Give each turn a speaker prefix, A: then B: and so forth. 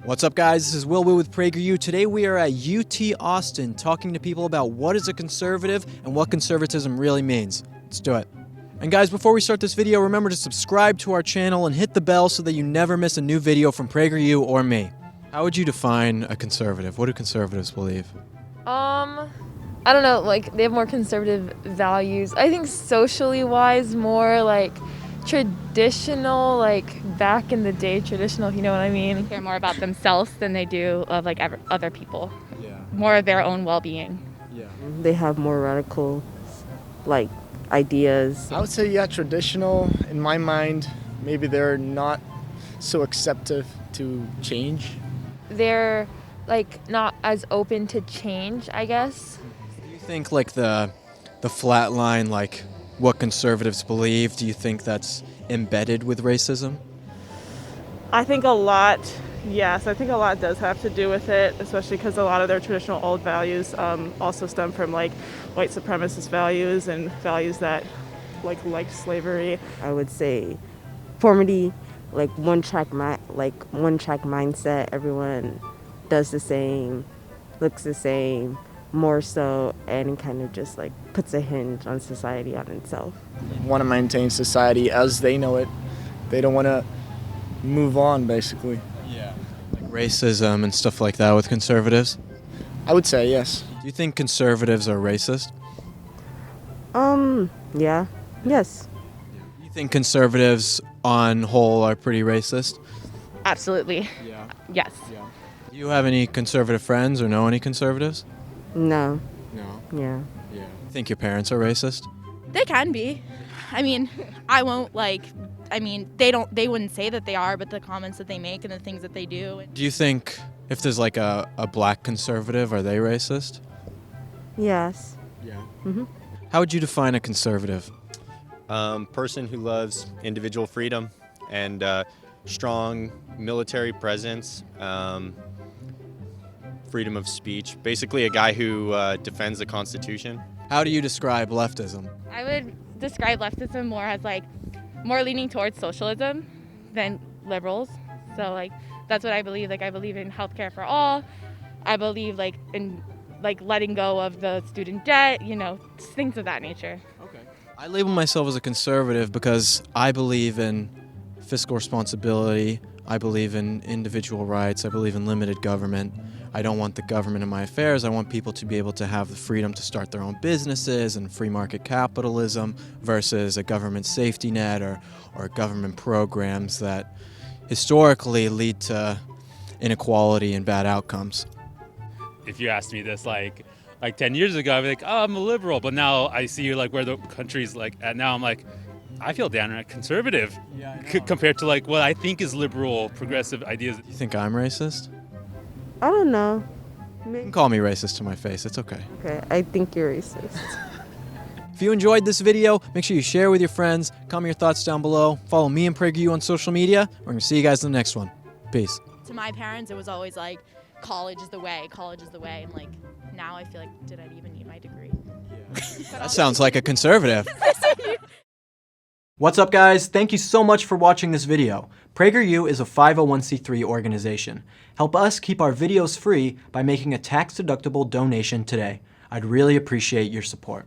A: What's up, guys? This is Witt with PragerU. Today we are at UT Austin talking to people about what is a conservative and what conservatism really means. Let's do it. And guys, before we start this video, remember to subscribe to our channel and hit the bell so that you never miss a new video from PragerU or me. How would you define a conservative? What do conservatives believe?
B: I don't know, like, they have more conservative values. I think socially wise, more like traditional, like back in the day traditional, if you know what I mean.
C: Care more about themselves than they do of like other people.
A: Yeah.
C: More of their own well-being.
A: Yeah.
D: They have more radical, like, ideas.
E: I would say, yeah, traditional. In my mind, maybe they're not so acceptive to change.
B: They're like not as open to change, I guess.
A: Do you think like the flat line, like what conservatives believe, do you think that's embedded with racism?
F: I think a lot, yes. I think a lot does have to do with it, especially because a lot of their traditional old values also stem from like white supremacist values and values that like slavery.
D: I would say conformity, like one-track mindset. Everyone does the same, looks the same, more so, and it kind of just like puts a hinge on society on itself.
E: Want to maintain society as they know it. They don't want to move on, basically.
A: Yeah. Like racism and stuff like that with conservatives?
E: I would say yes.
A: Do you think conservatives are racist?
D: Yeah, yes.
A: You think conservatives on whole are pretty racist?
C: Absolutely.
A: Yeah.
C: Yes.
A: Yeah. Do you have any conservative friends or know any conservatives?
D: No.
A: No.
D: Yeah.
A: Yeah. You think your parents are racist?
G: They can be. I mean, I won't they wouldn't say that they are, but the comments that they make and the things that they do.
A: Do you think if there's like a black conservative, are they racist?
D: Yes.
A: Yeah.
D: Mhm.
A: How would you define a conservative?
H: Person who loves individual freedom and strong military presence, freedom of speech. Basically a guy who defends the Constitution.
A: How do you describe leftism?
C: I would describe leftism more as like more leaning towards socialism than liberals. So like that's what I believe. Like I believe in healthcare for all. I believe like in like letting go of the student debt, you know, things of that nature.
A: Okay. I label myself as a conservative because I believe in fiscal responsibility. I believe in individual rights. I believe in limited government. I don't want the government in my affairs. I want people to be able to have the freedom to start their own businesses and free market capitalism versus a government safety net or government programs that historically lead to inequality and bad outcomes.
I: If you asked me this like 10 years ago, I'd be like, oh, I'm a liberal. But now I see like where the country's like at now, I'm like, I feel downright conservative compared to like what I think is liberal, progressive ideas.
A: You think I'm racist?
D: I don't know.
A: You can call me racist to my face. It's okay.
D: Okay, I think you're racist.
A: If you enjoyed this video, make sure you share with your friends, comment your thoughts down below, follow me and PragerU on social media. We're going to see you guys in the next one. Peace.
G: To my parents, it was always like, college is the way, and like now I feel like, did I even need my degree?
A: That sounds like a conservative. What's up, guys? Thank you so much for watching this video. PragerU is a 501c3 organization. Help us keep our videos free by making a tax-deductible donation today. I'd really appreciate your support.